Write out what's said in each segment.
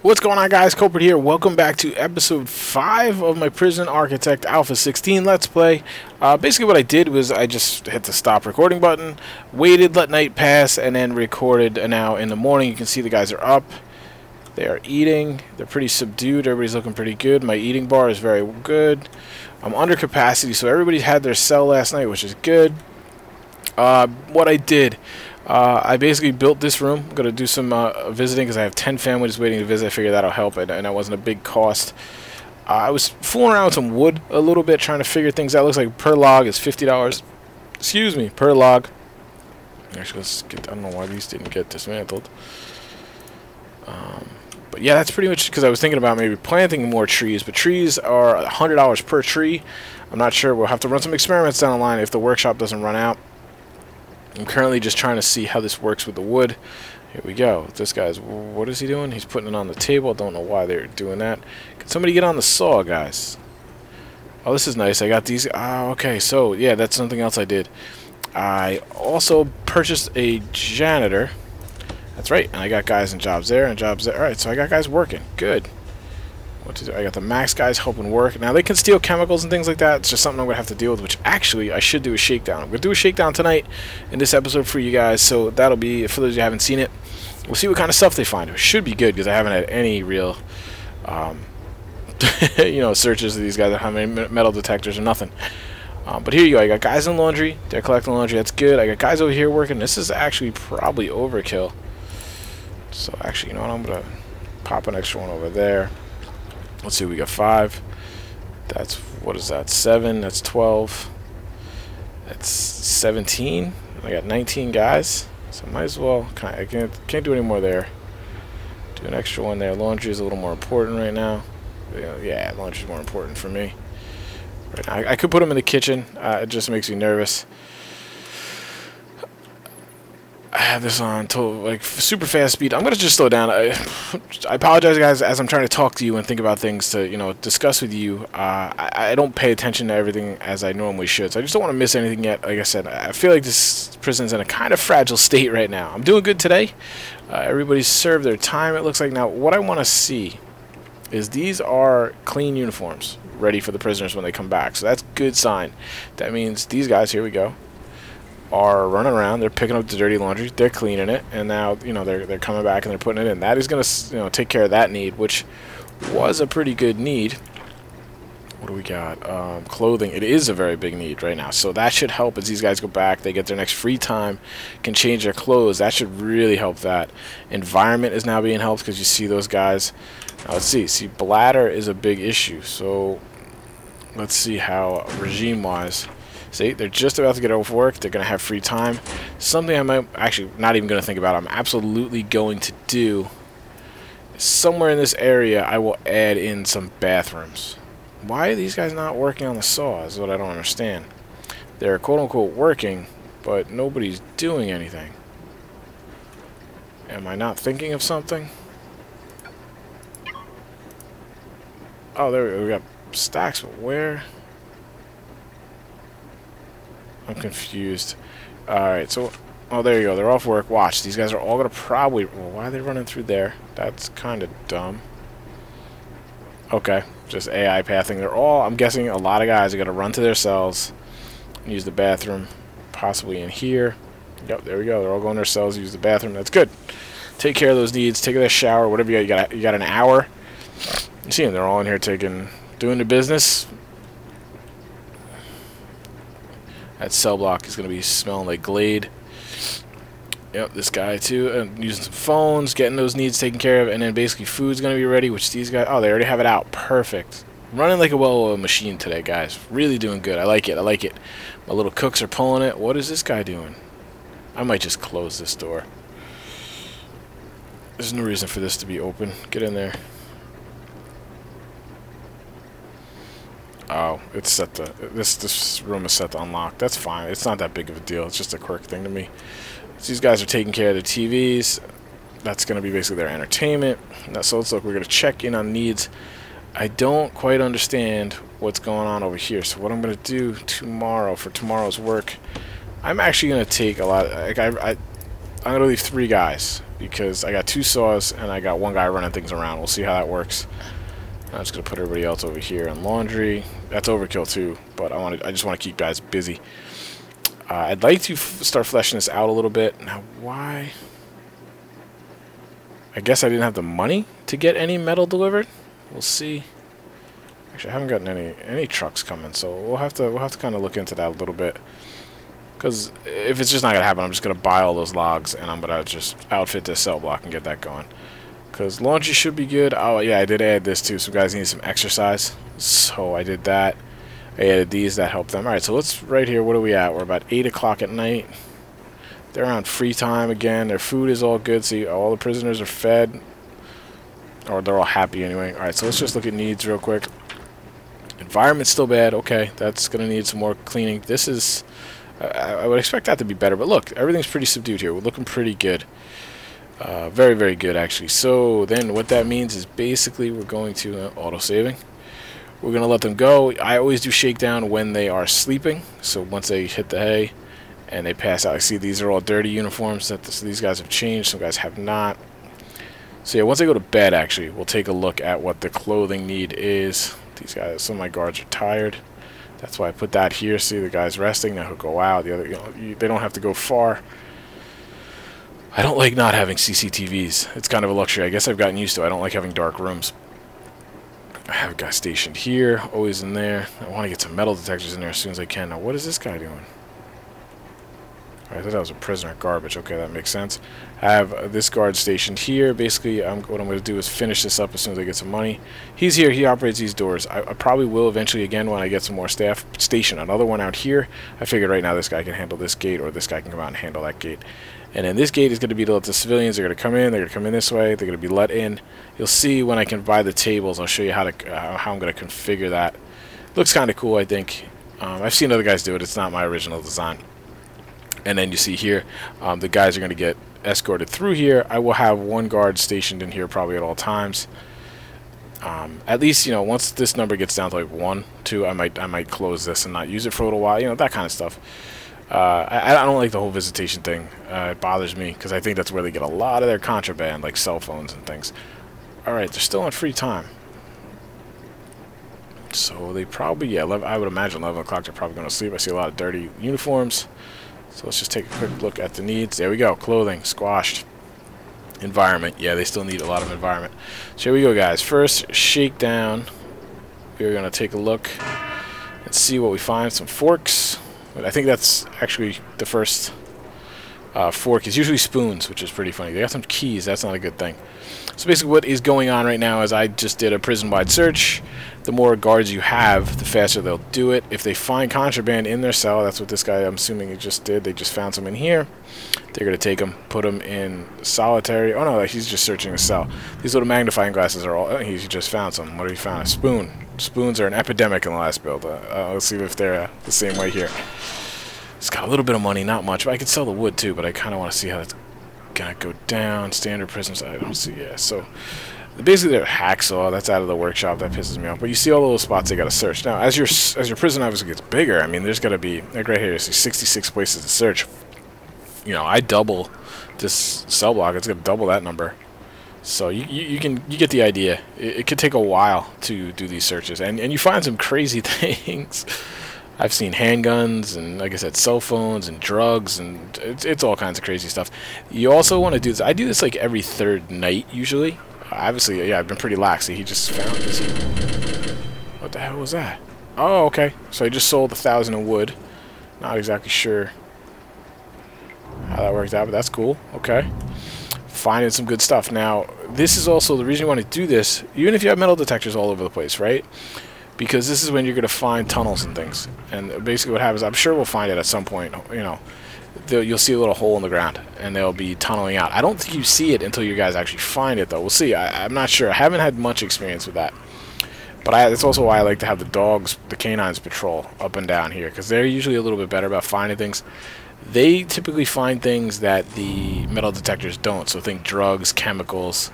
What's going on, guys? Kulprit here. Welcome back to episode 5 of my Prison Architect Alpha 16 Let's Play. Basically what I did was I just hit the stop recording button, waited, let night pass, and then recorded. And now in the morning you can see the guys are up. They are eating. They're pretty subdued. Everybody's looking pretty good. My eating bar is very good. I'm under capacity, so everybody had their cell last night, which is good. What I did... I basically built this room. I'm going to do some visiting because I have 10 families waiting to visit. I figured that'll help, and that wasn't a big cost. I was fooling around with some wood a little bit, trying to figure things out. Looks like per log is $50. Excuse me, per log. Actually, let's get, I don't know why these didn't get dismantled. But yeah, that's pretty much because I was thinking about maybe planting more trees, but trees are $100 per tree. I'm not sure. We'll have to run some experiments down the line if the workshop doesn't run out. I'm currently just trying to see how this works with the wood. Here we go. This guy's, what is he doing? He's putting it on the table. Don't know why they're doing that. Can somebody get on the saw, guys? Oh, this is nice. I got these. Oh, okay. So, yeah, that's something else I did. I also purchased a janitor. That's right. And I got guys and jobs there and jobs there. All right, so I got guys working. Good. What to do? I got the max guys helping work. Now, they can steal chemicals and things like that. It's just something I'm going to have to deal with, which actually I should do a shakedown. I'm going to do a shakedown tonight in this episode for you guys, so that'll be, for those of you who haven't seen it, we'll see what kind of stuff they find. It should be good, because I haven't had any real, you know, searches of these guys that have any metal detectors or nothing. But here you go. I got guys in laundry. They're collecting laundry. That's good. I got guys over here working. This is actually probably overkill. So, actually, you know what? I'm going to pop an extra one over there. Let's see, we got 5. That's, what is that? 7. That's 12. That's 17. I got 19 guys. So I might as well. I can't do any more there. Do an extra one there. Laundry is a little more important right now. Yeah, laundry is more important for me. Right now, I could put them in the kitchen. It just makes me nervous. I have this on like super fast speed. I'm gonna just slow down. I apologize, guys, as I'm trying to talk to you and think about things to, you know, discuss with you. I don't pay attention to everything as I normally should, so I just don't want to miss anything yet. Like I said, I feel like this prison's in a kind of fragile state right now. I'm doing good today. Everybody's served their time, it looks like. Now, what I want to see is these are clean uniforms, ready for the prisoners when they come back. So that's a good sign. That means these guys, here we go, are running around. They're picking up the dirty laundry. They're cleaning it, and now, you know, they're coming back and they're putting it in. That is going to, you know, take care of that need, which was a pretty good need. What do we got? Clothing. It is a very big need right now, so that should help as these guys go back. They get their next free time, can change their clothes. That should really help that. Environment is now being helped because you see those guys. Now let's see. See, bladder is a big issue, so let's see how regime-wise. See, they're just about to get off work. They're going to have free time. Something I might actually not even going to think about. I'm absolutely going to do. Somewhere in this area, I will add in some bathrooms. Why are these guys not working on the saw is what I don't understand. They're quote-unquote working, but nobody's doing anything. Am I not thinking of something? Oh, there we go. We got stacks, but where? I'm confused. Alright, so... Oh, there you go. They're off work. Watch. These guys are all going to probably... Well, why are they running through there? That's kind of dumb. Okay. Just AI pathing. They're all... I'm guessing a lot of guys are going to run to their cells and use the bathroom. Possibly in here. Yep, there we go. They're all going to their cells to use the bathroom. That's good. Take care of those needs. Take a shower. Whatever you got. You got an hour. You see them. They're all in here doing their business. That cell block is going to be smelling like Glade. Yep, this guy too. And using some phones, getting those needs taken care of, and then basically food's going to be ready, which these guys... Oh, they already have it out. Perfect. Running like a well-oiled machine today, guys. Really doing good. I like it. I like it. My little cooks are pulling it. What is this guy doing? I might just close this door. There's no reason for this to be open. Get in there. Oh, it's set to... This room is set to unlock. That's fine. It's not that big of a deal. It's just a quirk thing to me. So these guys are taking care of the TVs. That's going to be basically their entertainment. Now, so let's look. We're going to check in on needs. I don't quite understand what's going on over here. So what I'm going to do tomorrow for tomorrow's work, I'm actually going to take a lot... I'm gonna leave 3 guys because I got 2 saws and I got 1 guy running things around. We'll see how that works. I'm just gonna put everybody else over here in laundry. That's overkill too, but I just want to keep guys busy. I'd like to start fleshing this out a little bit. Now, why? I guess I didn't have the money to get any metal delivered. We'll see. Actually, I haven't gotten any trucks coming, so we'll have to kind of look into that a little bit. Because if it's just not gonna happen, I'm just gonna buy all those logs and I'm gonna just outfit this cell block and get that going. Because laundry should be good. Oh yeah, I did add this too. Some guys need some exercise, so I did that. I added these, that helped them. All right, so let's right here. What are we at? We're about 8 o'clock at night. They're on free time again. Their food is all good. See, all the prisoners are fed, or they're all happy anyway. All right, so let's just look at needs real quick. Environment's still bad. Okay, that's gonna need some more cleaning. This is. I would expect that to be better, but look, everything's pretty subdued here. We're looking pretty good. Very, very good, actually. So then what that means is basically we're going to auto-saving. We're going to let them go. I always do shakedown when they are sleeping. So once they hit the hay and they pass out. I see these are all dirty uniforms. So these guys have changed. Some guys have not. So yeah, once they go to bed, actually, we'll take a look at what the clothing need is. These guys, some of my guards are tired. That's why I put that here. See, the guy's resting. Now he'll go out. The other, they don't have to go far. I don't like not having CCTVs. It's kind of a luxury. I guess I've gotten used to it. I don't like having dark rooms. I have a guy stationed here, always in there. I want to get some metal detectors in there as soon as I can. Now, what is this guy doing? I thought that was a prisoner. Garbage. Okay, that makes sense. I have this guard stationed here. Basically, what I'm going to do is finish this up as soon as I get some money. He's here. He operates these doors. I probably will eventually, again, when I get some more staff, station another one out here. I figured right now this guy can handle this gate, or this guy can come out and handle that gate. And then this gate is going to be to let the civilians. They're going to come in. They're going to come in this way. They're going to be let in. You'll see when I can buy the tables. I'll show you how I'm going to configure that. Looks kind of cool, I think. I've seen other guys do it. It's not my original design. And then you see here, the guys are going to get escorted through here. I will have 1 guard stationed in here probably at all times. At least, you know, once this number gets down to like 1, 2, I might close this and not use it for a little while. You know, that kind of stuff. I don't like the whole visitation thing. It bothers me because I think that's where they get a lot of their contraband, like cell phones and things. All right, they're still on free time. So they probably, yeah, I would imagine 11 o'clock they're probably going to sleep. I see a lot of dirty uniforms. So let's just take a quick look at the needs. There we go. Clothing, squashed. Environment. Yeah, they still need a lot of environment. So here we go, guys. First, shakedown. We're going to take a look and see what we find. Some forks. But I think that's actually the first fork. It's usually spoons, which is pretty funny. They got some keys. That's not a good thing. So basically what is going on right now is I just did a prison-wide search. The more guards you have, the faster they'll do it. If they find contraband in their cell, that's what this guy, I'm assuming, he just did. They just found some in here. They're going to take them, put them in solitary. Oh, no, he's just searching the cell. These little magnifying glasses are all... Oh, he just found some. What did he find? A spoon. Spoons are an epidemic in the last build. Let's see if they're the same way here. It's got a little bit of money, not much. But I could sell the wood, too, but I kind of want to see how that's going to go down. Standard prisons, I don't see. Yeah, so... Basically, they're hacksaw. That's out of the workshop. That pisses me off. But you see all the little spots they got to search. Now, as your prison obviously gets bigger, I mean, there's got to be, like right here, you see 66 places to search. You know, I double this cell block. It's going to double that number. So you get the idea. It could take a while to do these searches, and you find some crazy things. I've seen handguns and, like I said, cell phones and drugs, and it's all kinds of crazy stuff. You also want to do this. I do this like every 3rd night usually. Obviously, yeah, I've been pretty lax. He just found this. What the hell was that? Oh, okay. So I just sold 1,000 in wood. Not exactly sure how that worked out, but that's cool. Okay. Finding some good stuff. Now, this is also the reason you want to do this, even if you have metal detectors all over the place, right? Because this is when you're going to find tunnels and things. And basically what happens, I'm sure we'll find it at some point, you know. You'll see a little hole in the ground, and they'll be tunneling out. I don't think you see it until you guys actually find it, though. We'll see. I'm not sure. I haven't had much experience with that. But that's also why I like to have the dogs, the canines, patrol up and down here, because they're usually a little bit better about finding things. They typically find things that the metal detectors don't, so think drugs, chemicals,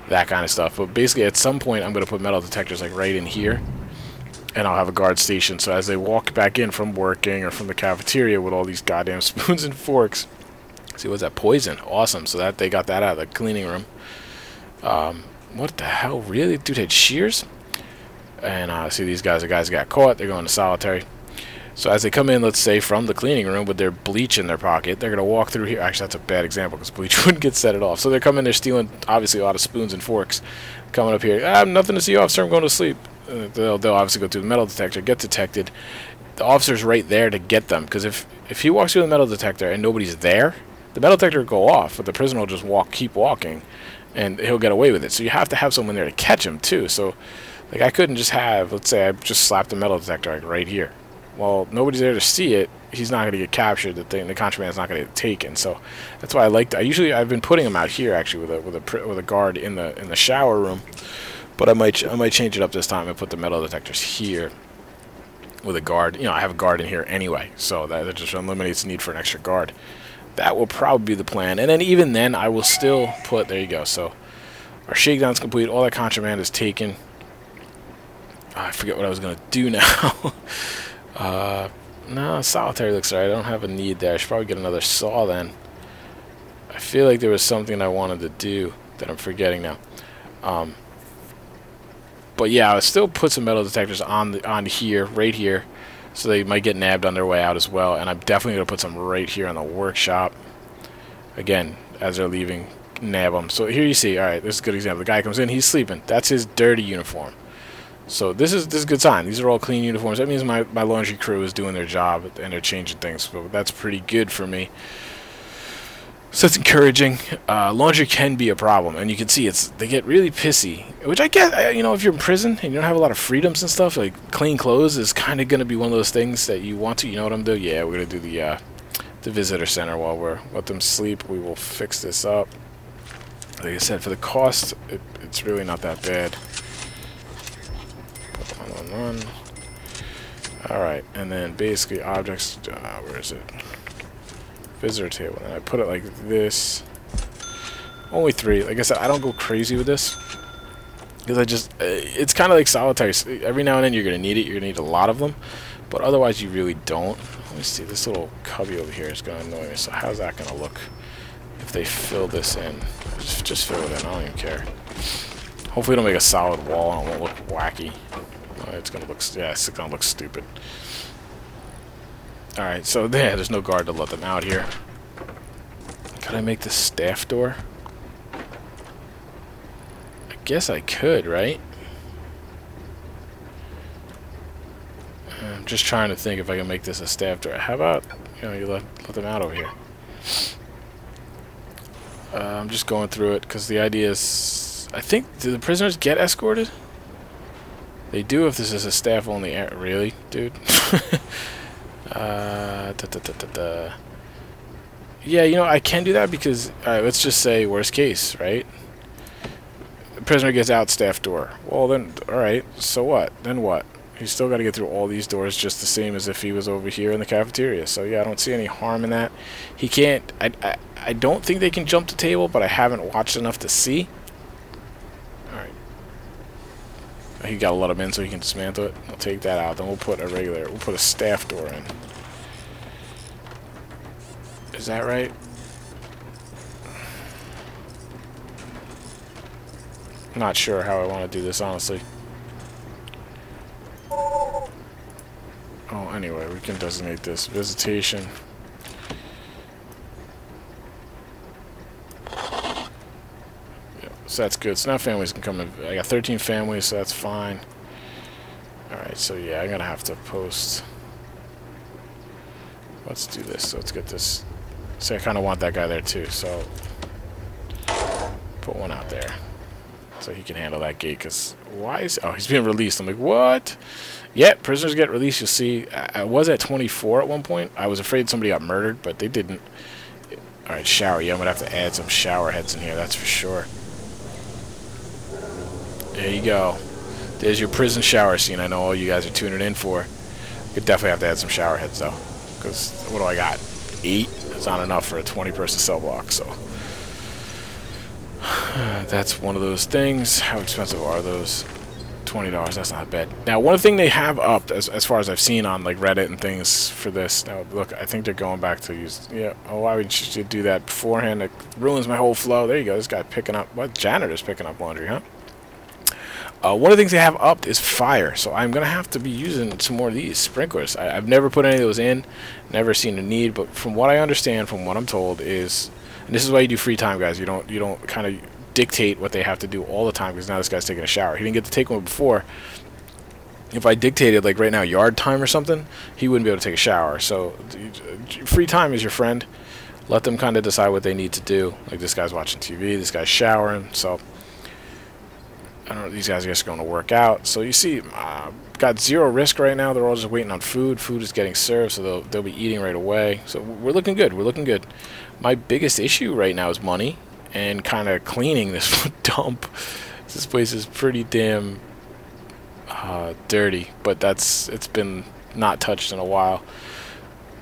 that kind of stuff. But basically, at some point, I'm going to put metal detectors like right in here. And I'll have a guard station, so as they walk back in from working or from the cafeteria with all these goddamn spoons and forks, See, what's that? Poison. Awesome. So that they got that out of the cleaning room. What the hell? Really? Dude had shears? And see, these guys got caught. They're going to solitary. So as they come in, let's say, from the cleaning room with their bleach in their pocket, they're going to walk through here. Actually, that's a bad example because bleach wouldn't get set it off. So they're coming, they're stealing, obviously, a lot of spoons and forks. Coming up here, I have nothing to see, officer, I'm going to sleep. They'll obviously go through the metal detector, get detected. The officer's right there to get them, because if he walks through the metal detector and nobody's there, the metal detector will go off, but the prisoner will just keep walking, and he'll get away with it. So you have to have someone there to catch him, too. So, like, I couldn't just have, let's say I just slapped the metal detector, like, right here. Well, nobody's there to see it. He's not going to get captured. The contraband's not going to get taken. So that's why I liked. I've been putting him out here actually with a guard in the shower room. But I might change it up this time and put the metal detectors here with a guard. You know, I have a guard in here anyway, so that just eliminates the need for an extra guard. That will probably be the plan. And then even then, I will still put. There you go. So our shakedown's complete. All that contraband is taken. I forget what I was going to do now. No, solitary looks alright. I don't have a need there. I should probably get another saw then. I feel like there was something I wanted to do that I'm forgetting now. But yeah, I'll still put some metal detectors on here, right here, so they might get nabbed on their way out as well. And I'm definitely going to put some right here in the workshop. Again, as they're leaving, nab them. So here you see, alright, this is a good example. The guy comes in, he's sleeping. That's his dirty uniform. So this is a good sign. These are all clean uniforms. That means my laundry crew is doing their job and they're changing things. So that's pretty good for me. So it's encouraging. Laundry can be a problem, and you can see they get really pissy. Which I get, you know, if you're in prison and you don't have a lot of freedoms and stuff, like clean clothes is kind of going to be one of those things that you want to. You know what I'm doing? Yeah, we're gonna do the visitor center while we're let them sleep. We will fix this up. Like I said, for the cost, it's really not that bad. Run. Alright, and then basically objects, where is it? Visitor table. And I put it like this. Only 3. Like I said, I don't go crazy with this. Because it's kind of like solitary. Every now and then you're going to need it. You're going to need a lot of them. But otherwise you really don't. Let me see, this little cubby over here is going to annoy me. So how's that going to look if they fill this in? Just fill it in. I don't even care. Hopefully it'll make a solid wall and it won't look wacky. It's gonna look, yeah, it's gonna look stupid. Alright, so there's no guard to let them out here. Could I make this staff door? I guess I could, right? I'm just trying to think if I can make this a staff door. How about, you know, you let them out over here? I'm just going through it because the idea is, I think, do the prisoners get escorted? They do if this is a staff-only area. Really, dude? Yeah, you know, I can do that because, let's just say worst case, right? The prisoner gets out, staff door. Well, then, alright, so what? Then what? He's still got to get through all these doors just the same as if he was over here in the cafeteria. So, yeah, I don't see any harm in that. He can't... I don't think they can jump the table, but I haven't watched enough to see. He got to let him in so he can dismantle it. I'll take that out. Then we'll put a staff door in. Is that right? Not sure how I want to do this, honestly. Oh, anyway, we can designate this visitation. So that's good. So now families can come in. I got 13 families, so that's fine. Alright, so yeah, I'm going to have to post. Let's do this. So let's get this. So I kind of want that guy there too, so put one out there. So he can handle that gate, because why is... Oh, he's being released. I'm like, what? Yeah, prisoners get released. You'll see, I was at 24 at one point. I was afraid somebody got murdered, but they didn't. Alright, shower. Yeah, I'm going to have to add some shower heads in here, that's for sure. There you go. There's your prison shower scene. I know all you guys are tuning in for. Could definitely have to add some shower heads though, because what do I got? 8? That's not enough for a 20-person cell block. So that's one of those things. How expensive are those? $20. That's not bad. Now, one thing they have upped, as far as I've seen on like Reddit and things for this. Now, look, I think they're going back to use. Yeah. Oh, why would you do that beforehand? It ruins my whole flow. There you go. This guy picking up. What janitor's picking up laundry, huh? One of the things they have upped is fire, so I'm gonna have to be using some more of these sprinklers. I've never put any of those in, never seen a need, but from what I understand, from what I'm told, is, and this is why you do free time, guys. You don't kind of dictate what they have to do all the time, because now this guy's taking a shower. He didn't get to take one before. If I dictated, like right now, yard time or something, he wouldn't be able to take a shower. So free time is your friend. Let them kind of decide what they need to do. Like this guy's watching TV, this guy's showering, so I don't know, these guys are just going to work out. So you see, got zero risk right now. They're all just waiting on food. Food is getting served, so they'll be eating right away. So we're looking good. We're looking good. My biggest issue right now is money and kind of cleaning this dump. This place is pretty damn dirty, but it's been not touched in a while.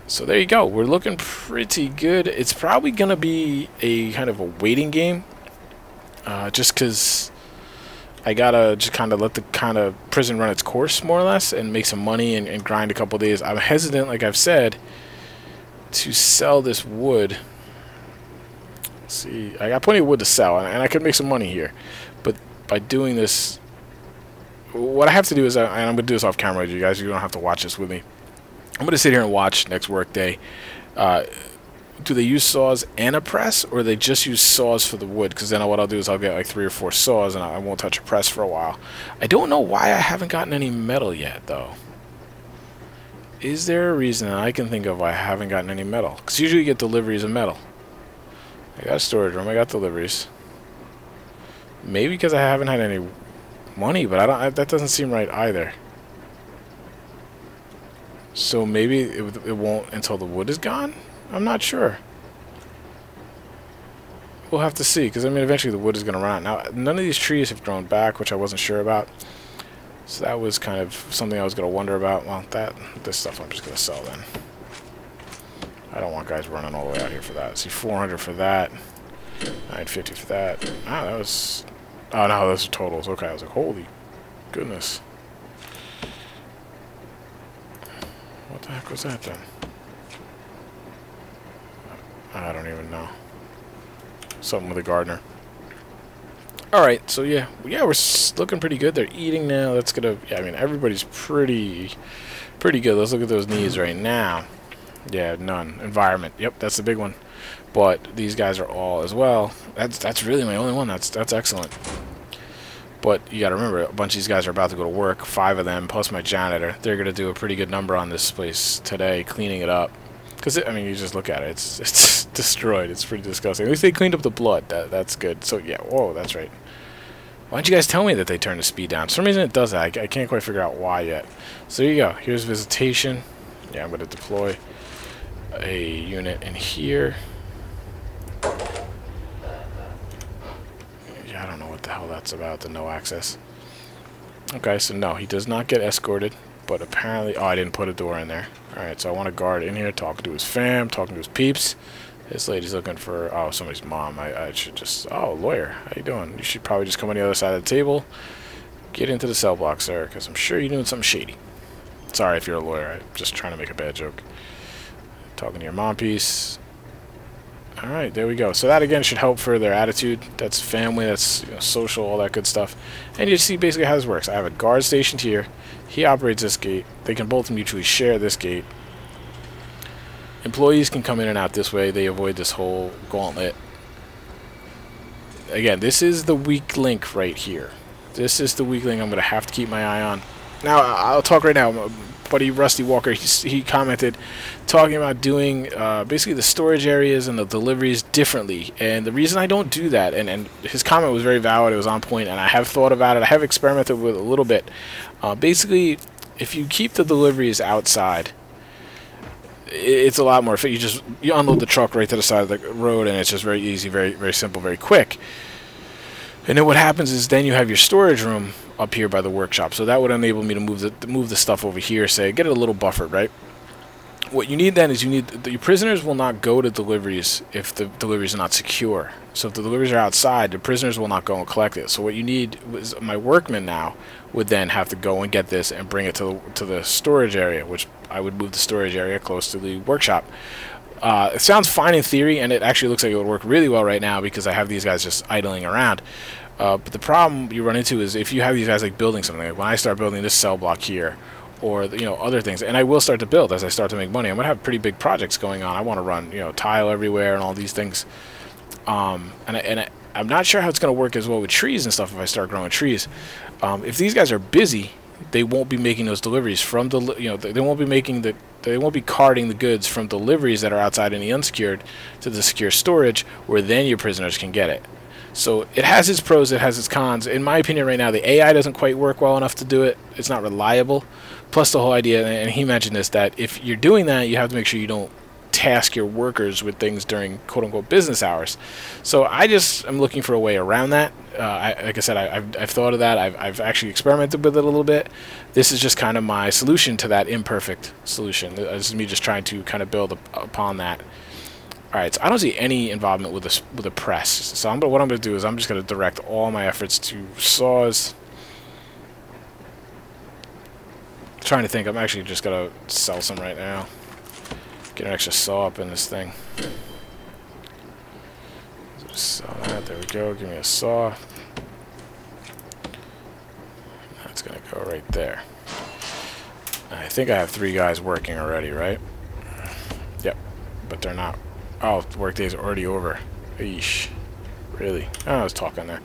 So there you go. We're looking pretty good. It's probably going to be a kind of a waiting game, just because I gotta just kind of let the kind of prison run its course, more or less, and make some money and grind a couple days. I'm hesitant, like I've said, to sell this wood. Let's see, I got plenty of wood to sell, and I could make some money here. But by doing this, what I have to do is, and I'm going to do this off camera, you guys. You don't have to watch this with me. I'm going to sit here and watch next work day. Do they use saws and a press, or they just use saws for the wood? Because then what I'll do is I'll get like 3 or 4 saws, and I won't touch a press for a while. I don't know why I haven't gotten any metal yet, though. Is there a reason that I can think of why I haven't gotten any metal? Because usually you get deliveries of metal. I got a storage room. I got deliveries. Maybe because I haven't had any money, but that doesn't seem right either. So maybe it won't until the wood is gone? I'm not sure. We'll have to see, because I mean eventually the wood is going to run out. Now, none of these trees have grown back, which I wasn't sure about. So that was kind of something I was going to wonder about. Well, this stuff I'm just going to sell then. I don't want guys running all the way out here for that. See, 400 for that. 950 for that. Ah, that was... Oh, no, those are totals. Okay, I was like, holy goodness. What the heck was that then? I don't even know. Something with a gardener. Alright, so yeah, we're looking pretty good. They're eating now. That's gonna... Yeah, I mean, everybody's pretty good. Let's look at those needs right now. Yeah, none. Environment. Yep, that's the big one. But these guys are all as well. That's really my only one. That's excellent. But you got to remember, a bunch of these guys are about to go to work. 5 of them, plus my janitor. They're going to do a pretty good number on this place today, cleaning it up. Because, I mean, you just look at it. It's destroyed. It's pretty disgusting. At least they cleaned up the blood. That's good. So, yeah. Whoa, that's right. Why didn't you guys tell me that they turned the speed down? For some reason it does that. I can't quite figure out why yet. So, there you go. Here's visitation. Yeah, I'm going to deploy a unit in here. I don't know what the hell that's about, the no access. Okay, so no, he does not get escorted, but apparently... Oh, I didn't put a door in there. Alright, so I want a guard in here, talking to his fam, talking to his peeps. This lady's looking for... Oh, somebody's mom. I should just... Oh, lawyer. How you doing? You should probably just come on the other side of the table. Get into the cell block, sir, because I'm sure you're doing something shady. Sorry if you're a lawyer. I'm just trying to make a bad joke. Talking to your mom piece. Alright, there we go. So that, again, should help for their attitude. That's family, that's social, all that good stuff. And you see basically how this works. I have a guard stationed here. He operates this gate. They can both mutually share this gate. Employees can come in and out this way. They avoid this whole gauntlet. Again, this is the weak link right here. This is the weak link I'm going to have to keep my eye on. Now, I'll talk right now. Buddy Rusty Walker, he commented talking about doing basically the storage areas and the deliveries differently, and the reason I don't do that, and his comment was very valid, it was on point, and I have thought about it, I have experimented with it a little bit. Basically, if you keep the deliveries outside, it's a lot more efficient. You unload the truck right to the side of the road, and it's just very easy, very simple, very quick. And then what happens is then you have your storage room up here by the workshop. So that would enable me to move the stuff over here, say, get it a little buffered, right? What you need then is your prisoners will not go to deliveries if the deliveries are not secure. So if the deliveries are outside, the prisoners will not go and collect it. So what you need is my workmen now would then have to go and get this and bring it to the storage area, which I would move the storage area close to the workshop. It sounds fine in theory, and it actually looks like it would work really well right now because I have these guys just idling around. But the problem you run into is if you have these guys like building something, like when I start building this cell block here, or other things, and I will start to build as I start to make money. I'm gonna have pretty big projects going on. I want to run tile everywhere and all these things. I'm not sure how it's gonna work as well with trees and stuff if I start growing trees. If these guys are busy, they won't be making those deliveries from they won't be carting the goods from deliveries that are outside in the unsecured to the secure storage, where then your prisoners can get it. So it has its pros, it has its cons. In my opinion right now, the AI doesn't quite work well enough to do it. It's not reliable. Plus the whole idea, and he mentioned this, that if you're doing that, you have to make sure you don't task your workers with things during quote-unquote business hours. So I just am looking for a way around that. Like I said, I've thought of that. I've actually experimented with it a little bit. This is just kind of my solution to that imperfect solution. This is me just trying to kind of build upon that. Alright, so I don't see any involvement with a press. So what I'm going to do is I'm just going to direct all my efforts to saws. Trying to think, I'm actually just going to sell some right now. Get an extra saw up in this thing. Just sell that, there we go, give me a saw. That's going to go right there. I think I have 3 guys working already, right? Yep, but they're not. Oh, workday's already over. Eesh. Really? Oh, I was talking there.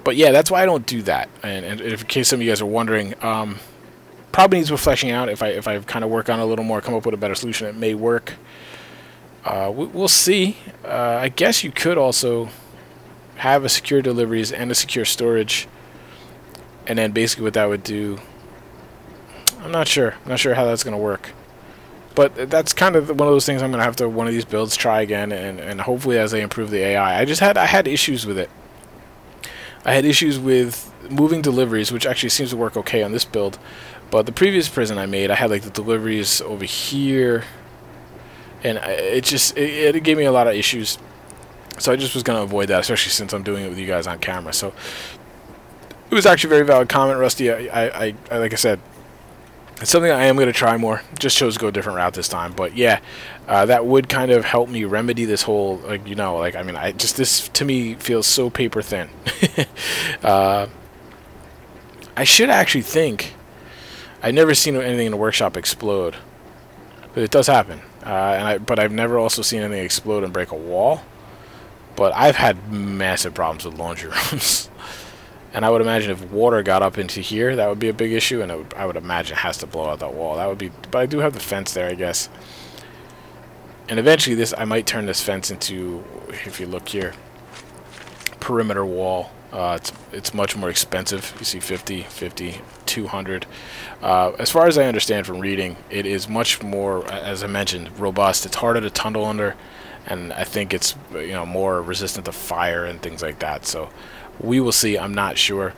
But yeah, that's why I don't do that. And in case some of you guys are wondering, probably needs more fleshing out. If I kind of work on it a little more, come up with a better solution, it may work. We'll see. I guess you could also have a secure deliveries and a secure storage. And then basically what that would do, I'm not sure. I'm not sure how that's going to work. But that's kind of one of those things I'm going to have to, one of these builds, try again, and hopefully as they improve the AI. I had issues with it. I had issues with moving deliveries, which actually seems to work okay on this build. But the previous prison I made, I had like the deliveries over here, and it gave me a lot of issues. So I just was going to avoid that, especially since I'm doing it with you guys on camera. So it was actually a very valid comment, Rusty. I like I said, it's something I am going to try more. Just chose to go a different route this time. But yeah, that would kind of help me remedy this whole, this to me feels so paper thin. I should actually think, I've never seen anything in a workshop explode. But it does happen. But I've never also seen anything explode and break a wall. But I've had massive problems with laundry rooms. And I would imagine if water got up into here, that would be a big issue, and I would imagine it has to blow out that wall. That would be, but I do have the fence there, I guess. And eventually, I might turn this fence into, if you look here, perimeter wall. It's much more expensive. You see 50, 50, 200. As far as I understand from reading, it is much more, as I mentioned, robust. It's harder to tunnel under, and I think it's more resistant to fire and things like that. So we will see. I'm not sure.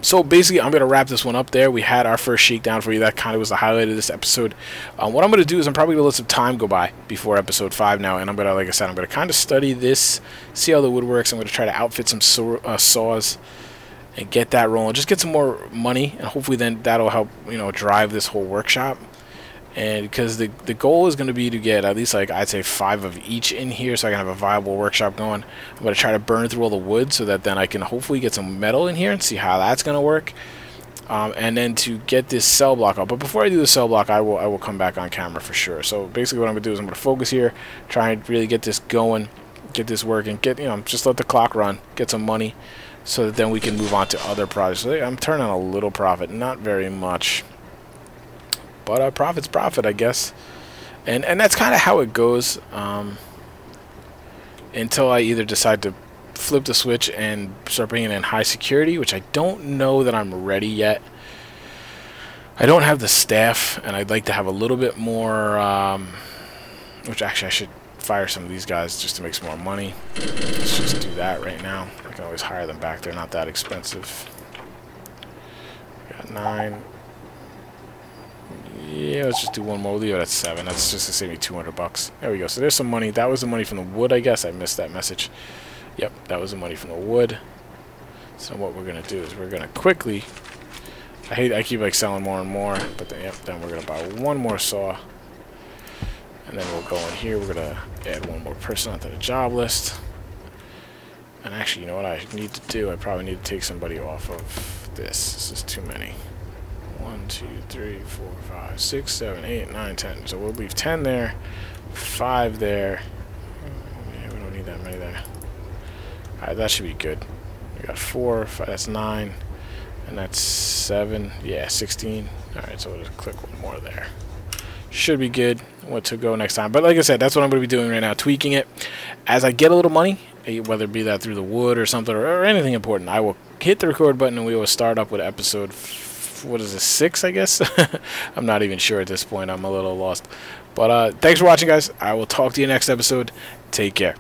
So basically, I'm going to wrap this one up there. We had our first shakedown for you. That kind of was the highlight of this episode. What I'm going to do is I'm probably going to let some time go by before episode 5 now. And I'm going to, like I said, I'm going to kind of study this, see how the wood works. I'm going to try to outfit some saws and get that rolling. Just get some more money, and hopefully then that'll help, drive this whole workshop. And because the goal is going to be to get at least, like, I'd say 5 of each in here so I can have a viable workshop going. I'm going to try to burn through all the wood so that then I can hopefully get some metal in here and see how that's going to work. And then to get this cell block up. But before I do the cell block, I will come back on camera for sure. So basically what I'm going to do is I'm going to focus here, try and really get this going, get this working, just let the clock run, get some money so that then we can move on to other projects. So I'm turning a little profit, not very much. But profit's profit, I guess. And that's kind of how it goes until I either decide to flip the switch and start bringing in high security, which I don't know that I'm ready yet. I don't have the staff, and I'd like to have a little bit more, which actually I should fire some of these guys just to make some more money. Let's just do that right now. I can always hire them back. They're not that expensive. Got 9. Yeah, Yeah, let's just do one more. We'll leave it at 7. That's just to save me 200 bucks. There we go. So there's some money. That was the money from the wood, I guess. I missed that message. Yep, that was the money from the wood. So what we're going to do is we're going to quickly... I keep like selling more and more, but then, yep, then we're going to buy one more saw. And then we'll go in here. We're going to add one more person onto the job list. And actually, you know what I need to do? I probably need to take somebody off of this. This is too many. 1, 2, 3, 4, 5, 6, 7, 8, 9, 10. So we'll leave 10 there, 5 there. Yeah, we don't need that many there. Alright, that should be good. We got 4, 5, that's 9, and that's 7. Yeah, 16. Alright, so we'll just click one more there. Should be good. What to go next time. But like I said, that's what I'm going to be doing right now, tweaking it. As I get a little money, whether it be that through the wood or something, or anything important, I will hit the record button and we will start up with episode, what is this, 6, I guess? I'm not even sure at this point. I'm a little lost. But thanks for watching, guys. I will talk to you next episode. Take care.